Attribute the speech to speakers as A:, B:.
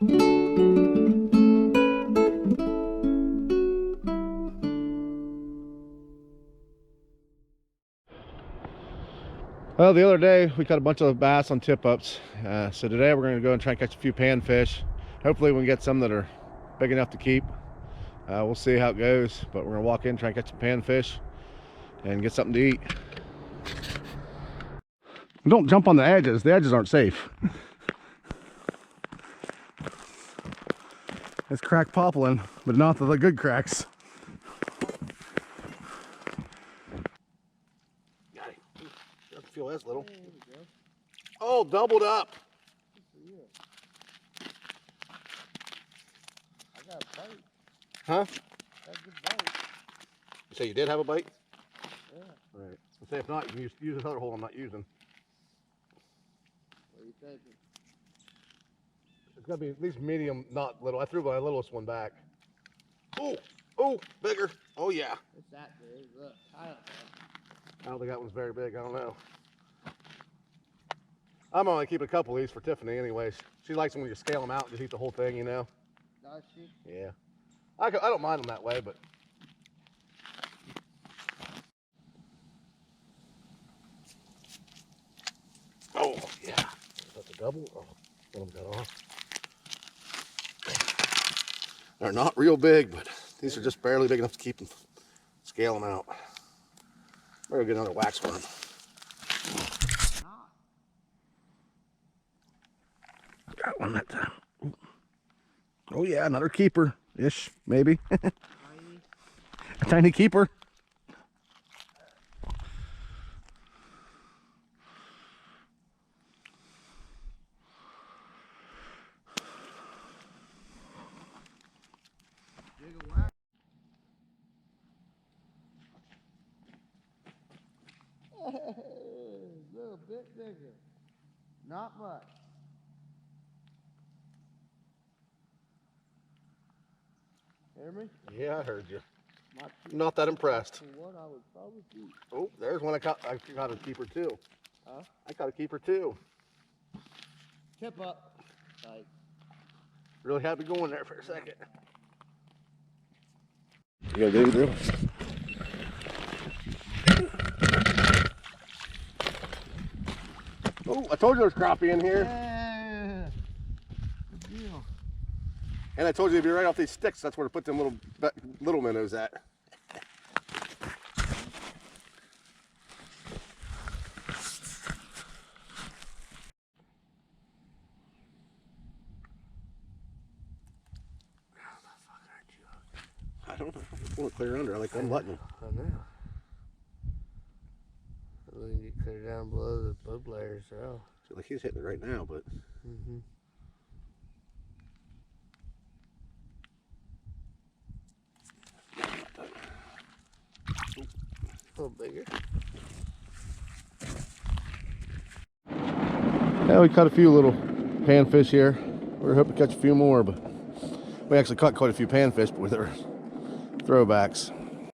A: Well, the other day we caught a bunch of bass on tip ups. So today we're going to go and try and catch a few panfish. Hopefully we can get some that are big enough to keep. We'll see how it goes, but we're going to walk in, try and catch some panfish and get something to eat. Don't jump on the edges aren't safe. It's crack poppling, but not the good cracks. Got it. Doesn't feel as little. Oh, doubled up.
B: I got a bite.
A: Huh?
B: That's a good bite.
A: You say you did have a bite?
B: Yeah.
A: All right. I'll say if not, you can use this other hole I'm not using.
B: What are you thinking?
A: It's got to be at least medium, not little. I threw my littlest one back. Oh, oh, bigger. Oh, yeah.
B: It's that big. Look, I don't know.
A: I don't think that one's very big. I don't know. I'm only keeping a couple of these for Tiffany anyways. She likes them when you scale them out and just eat the whole thing, you know?
B: Does she?
A: Yeah. I don't mind them that way, but... Oh, yeah. Is that the double? Oh, one of them got off. They're not real big, but these are just barely big enough to keep them, scale them out. We're gonna get another wax worm. Got one that time. Ooh. Oh yeah, another keeper-ish, maybe. A tiny keeper.
B: A little bit bigger. Not much. Hear me?
A: Yeah, I heard you.
B: Not
A: that impressed.
B: For what I would probably keep.
A: Oh, there's one I caught a keeper too.
B: Huh?
A: I caught a keeper too.
B: Tip up. Tight.
A: Really happy going there for a second. You gotta get him through. Oh, I told you there's crappie in here.
B: Yeah. Good deal.
A: And I told you to be right off these sticks. That's where to put them little minnows at. I don't know. I just want to clear under. I like one button.
B: I know. We can get clear down below the bug layers, so.
A: Like he's hitting it right now, but.
B: A little bigger.
A: Yeah, we caught a few little panfish here. We were hoping to catch a few more, but we actually caught quite a few panfish, but they were throwbacks.